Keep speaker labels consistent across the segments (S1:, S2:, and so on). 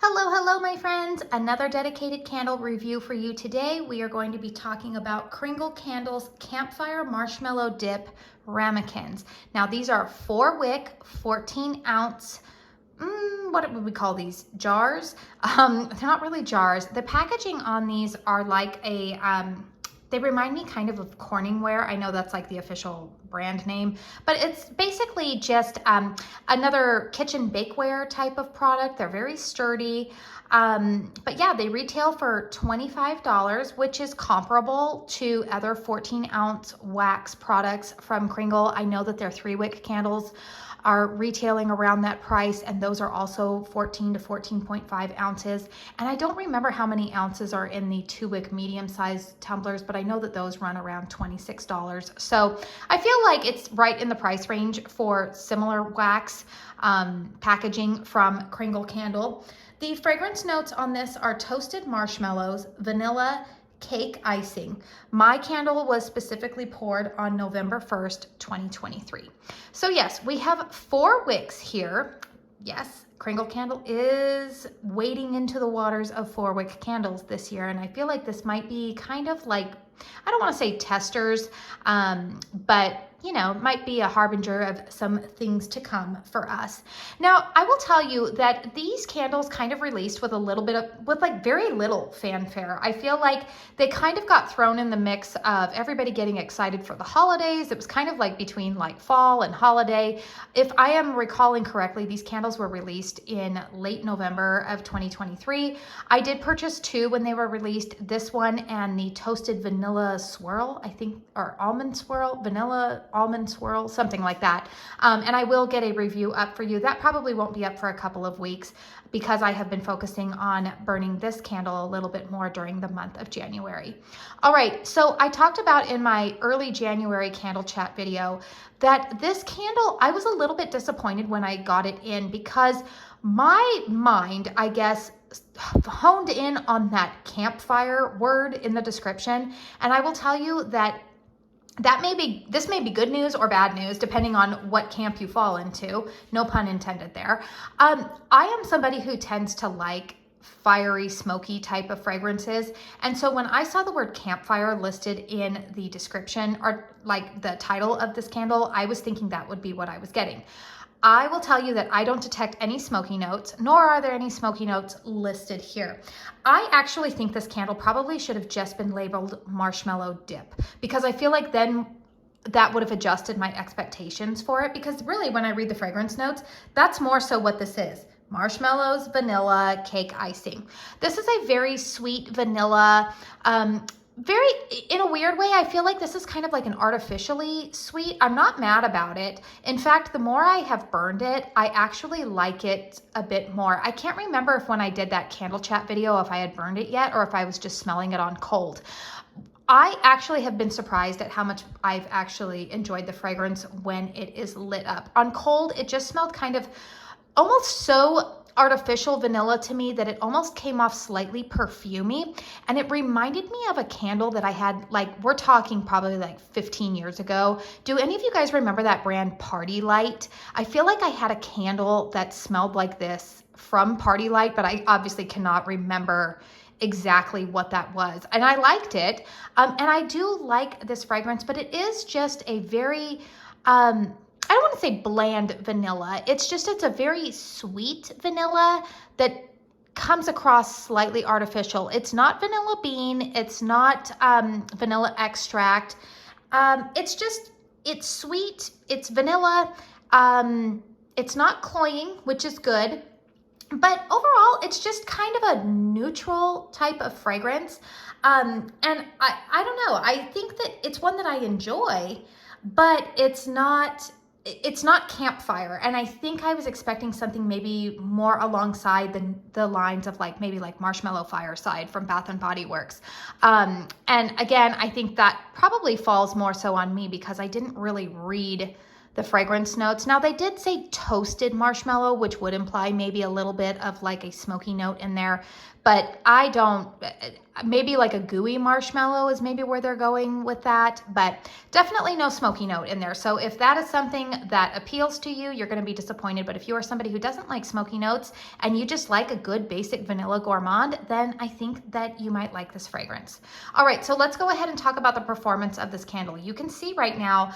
S1: Hello, my friends. Another dedicated candle review for you today. We are going to be talking about Kringle Candles Campfire Marshmallow Dip Ramekins. Now, these are 4-wick, 14-ounce, what would we call these? Jars? They're not really jars. The packaging on these are like they remind me kind of Corningware. I know that's like the official brand name, but it's basically just another kitchen bakeware type of product. They're very sturdy. But yeah, they retail for $25, which is comparable to other 14-ounce wax products from Kringle. I know that their 3-wick candles are retailing around that price, and those are also 14 to 14.5 ounces. And I don't remember how many ounces are in the 2-wick medium-sized tumblers, but I know that those run around $26. So I feel like it's right in the price range for similar wax packaging from Kringle Candle. The fragrance notes on this are toasted marshmallows, vanilla, cake icing. My candle was specifically poured on November 1st, 2023. So yes, we have 4 wicks here. Yes, Kringle Candle is wading into the waters of 4-wick candles this year, and I feel like this might be kind of like, I don't want to say testers, but you know, might be a harbinger of some things to come for us. Now, I will tell you that these candles kind of released with like very little fanfare. I feel like they kind of got thrown in the mix of everybody getting excited for the holidays. It was kind of like between like fall and holiday. If I am recalling correctly, these candles were released in late November of 2023. I did purchase 2 when they were released, this one and the toasted vanilla swirl, I think, or almond swirl, vanilla almond swirl, something like that. And I will get a review up for you. That probably won't be up for a couple of weeks because I have been focusing on burning this candle a little bit more during the month of January. All right, so I talked about in my early January candle chat video that this candle, I was a little bit disappointed when I got it in because my mind, I guess, honed in on that campfire word in the description. And I will tell you that this may be good news or bad news, depending on what camp you fall into. No pun intended there. I am somebody who tends to like fiery, smoky type of fragrances. And so when I saw the word campfire listed in the description or like the title of this candle, I was thinking that would be what I was getting. I will tell you that I don't detect any smoky notes, nor are there any smoky notes listed here. I actually think this candle probably should have just been labeled Marshmallow Dip, because I feel like then that would have adjusted my expectations for it, because really when I read the fragrance notes, that's more so what this is. Marshmallows, vanilla, cake icing. This is a very sweet vanilla, very, in a weird way, I feel like this is kind of like an artificially sweet. I'm not mad about it. In fact, the more I have burned it, I actually like it a bit more. I can't remember if when I did that candle chat video, if I had burned it yet or if I was just smelling it on cold. I actually have been surprised at how much I've actually enjoyed the fragrance when it is lit up. On cold, it just smelled kind of almost so artificial vanilla to me that it almost came off slightly perfumey, and it reminded me of a candle that I had, like, we're talking probably like 15 years ago. Do any of you guys remember that brand Party Light? I feel like I had a candle that smelled like this from Party Light, but I obviously cannot remember exactly what that was, and I liked it. And I do like this fragrance, but it is just a very I don't want to say bland vanilla. It's a very sweet vanilla that comes across slightly artificial. It's not vanilla bean. It's not vanilla extract. It's sweet. It's vanilla. It's not cloying, which is good. But overall, it's just kind of a neutral type of fragrance. And I don't know. I think that it's one that I enjoy, but it's not campfire. And I think I was expecting something maybe more alongside the lines of like maybe like Marshmallow Fireside from Bath and Body Works. And again, I think that probably falls more so on me because I didn't really read the fragrance notes. Now they did say toasted marshmallow, which would imply maybe a little bit of like a smoky note in there, but I maybe like a gooey marshmallow is maybe where they're going with that, but definitely no smoky note in there. So if that is something that appeals to you, you're going to be disappointed. But if you are somebody who doesn't like smoky notes and you just like a good basic vanilla gourmand, then I think that you might like this fragrance. All right, so let's go ahead and talk about the performance of this candle. You can see right now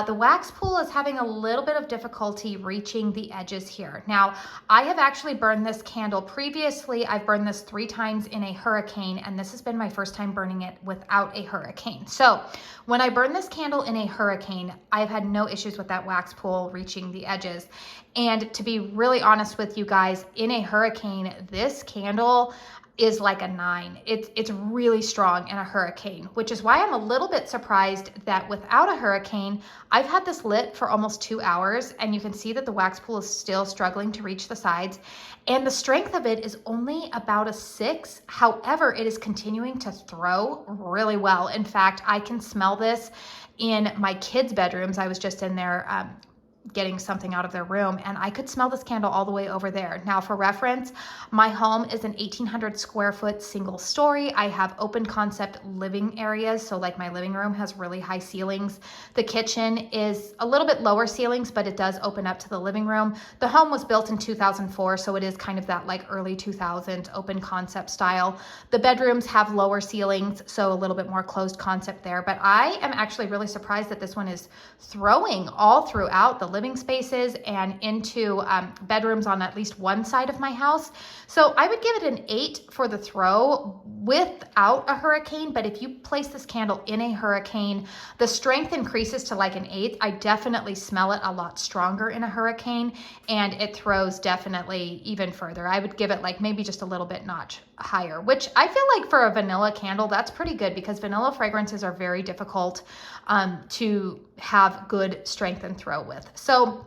S1: the wax pool is having a little bit of difficulty reaching the edges here. Now, I have actually burned this candle previously. I've burned this 3 times in a hurricane, and this has been my first time burning it without a hurricane. So when I burn this candle in a hurricane, I've had no issues with that wax pool reaching the edges. And to be really honest with you guys, in a hurricane, this candle is like a 9. It's really strong in a hurricane, which is why I'm a little bit surprised that without a hurricane, I've had this lit for almost 2 hours, and you can see that the wax pool is still struggling to reach the sides, and the strength of it is only about a 6. However, it is continuing to throw really well. In fact, I can smell this in my kids' bedrooms. I was just in there getting something out of their room, and I could smell this candle all the way over there. Now, for reference, my home is an 1,800 square foot single story. I have open concept living areas, so like my living room has really high ceilings. The kitchen is a little bit lower ceilings, but it does open up to the living room. The home was built in 2004, so it is kind of that like early 2000s open concept style. The bedrooms have lower ceilings, so a little bit more closed concept there, but I am actually really surprised that this one is throwing all throughout the living spaces and into bedrooms on at least one side of my house. So I would give it an 8 for the throw without a hurricane, but if you place this candle in a hurricane, the strength increases to like an 8. I definitely smell it a lot stronger in a hurricane, and it throws definitely even further. I would give it like maybe just a little bit notch higher, which I feel like for a vanilla candle, that's pretty good, because vanilla fragrances are very difficult to have good strength and throw with. So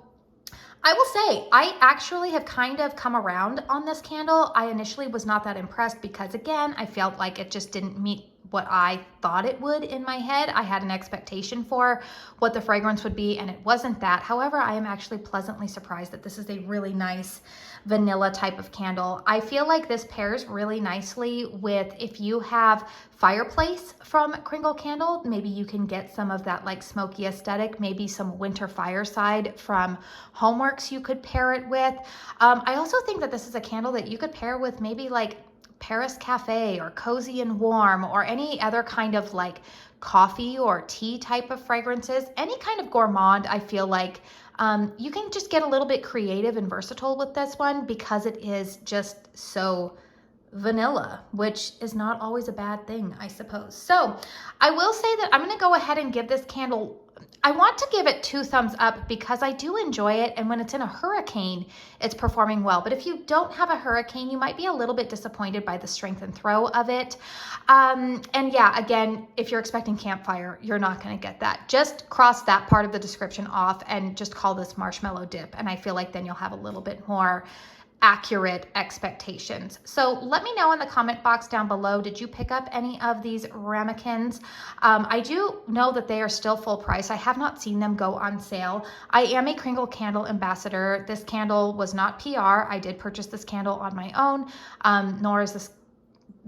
S1: I will say, I actually have kind of come around on this candle. I initially was not that impressed because, again, I felt like it just didn't meet what I thought it would in my head. I had an expectation for what the fragrance would be, and it wasn't that. However, I am actually pleasantly surprised that this is a really nice vanilla type of candle. I feel like this pairs really nicely with, if you have fireplace from Kringle candle, maybe you can get some of that like smoky aesthetic, maybe some winter fireside from Homeworks you could pair it with. I also think that this is a candle that you could pair with maybe like Paris Cafe or Cozy and Warm, or any other kind of like coffee or tea type of fragrances. Any kind of gourmand, I feel like you can just get a little bit creative and versatile with this one, because it is just so vanilla, which is not always a bad thing, I suppose. So I will say that I'm going to go ahead and give this candle, I want to give it 2 thumbs up because I do enjoy it, and when it's in a hurricane, it's performing well. But if you don't have a hurricane, you might be a little bit disappointed by the strength and throw of it. And yeah, again, if you're expecting Campfire, you're not going to get that. Just cross that part of the description off and just call this Marshmallow Dip, and I feel like then you'll have a little bit more accurate expectations. So let me know in the comment box down below, did you pick up any of these ramekins? I do know that they are still full price. I have not seen them go on sale. I am a Kringle candle ambassador. This candle was not PR. I did purchase this candle on my own, nor is this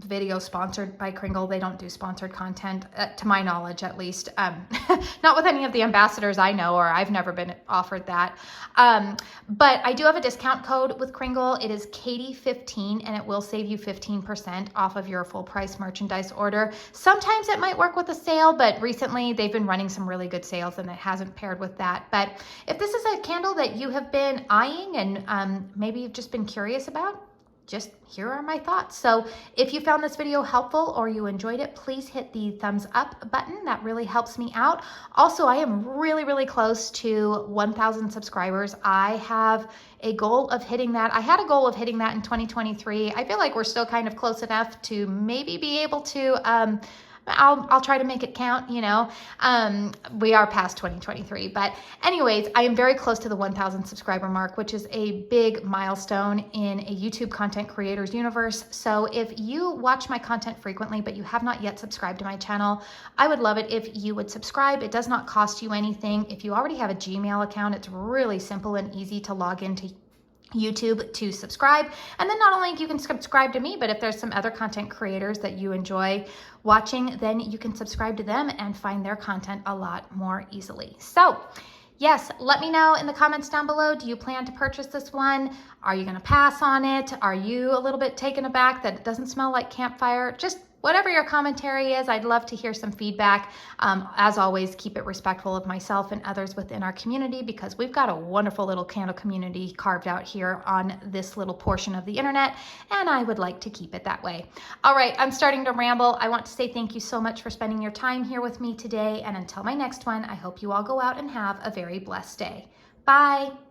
S1: video sponsored by Kringle. They don't do sponsored content, to my knowledge at least. Not with any of the ambassadors I know, or I've never been offered that. But I do have a discount code with Kringle. It is Katie15, and it will save you 15% off of your full price merchandise order. Sometimes it might work with a sale, but recently they've been running some really good sales and it hasn't paired with that. But if this is a candle that you have been eyeing and maybe you've just been curious about, just here are my thoughts. So if you found this video helpful or you enjoyed it, please hit the thumbs up button. That really helps me out. Also, I am really, really close to 1,000 subscribers. I have a goal of hitting that. I had a goal of hitting that in 2023. I feel like we're still kind of close enough to maybe be able to, I'll try to make it count, you know. We are past 2023, but anyways, I am very close to the 1,000 subscriber mark, which is a big milestone in a YouTube content creator's universe. So if you watch my content frequently, but you have not yet subscribed to my channel, I would love it if you would subscribe. It does not cost you anything. If you already have a Gmail account, it's really simple and easy to log into YouTube to subscribe. And then not only you can subscribe to me, but if there's some other content creators that you enjoy watching, then you can subscribe to them and find their content a lot more easily. So yes, let me know in the comments down below, do you plan to purchase this one? Are you gonna pass on it? Are you a little bit taken aback that it doesn't smell like campfire? Just whatever your commentary is, I'd love to hear some feedback. As always, keep it respectful of myself and others within our community, because we've got a wonderful little candle community carved out here on this little portion of the internet, and I would like to keep it that way. All right, I'm starting to ramble. I want to say thank you so much for spending your time here with me today, and until my next one, I hope you all go out and have a very blessed day. Bye.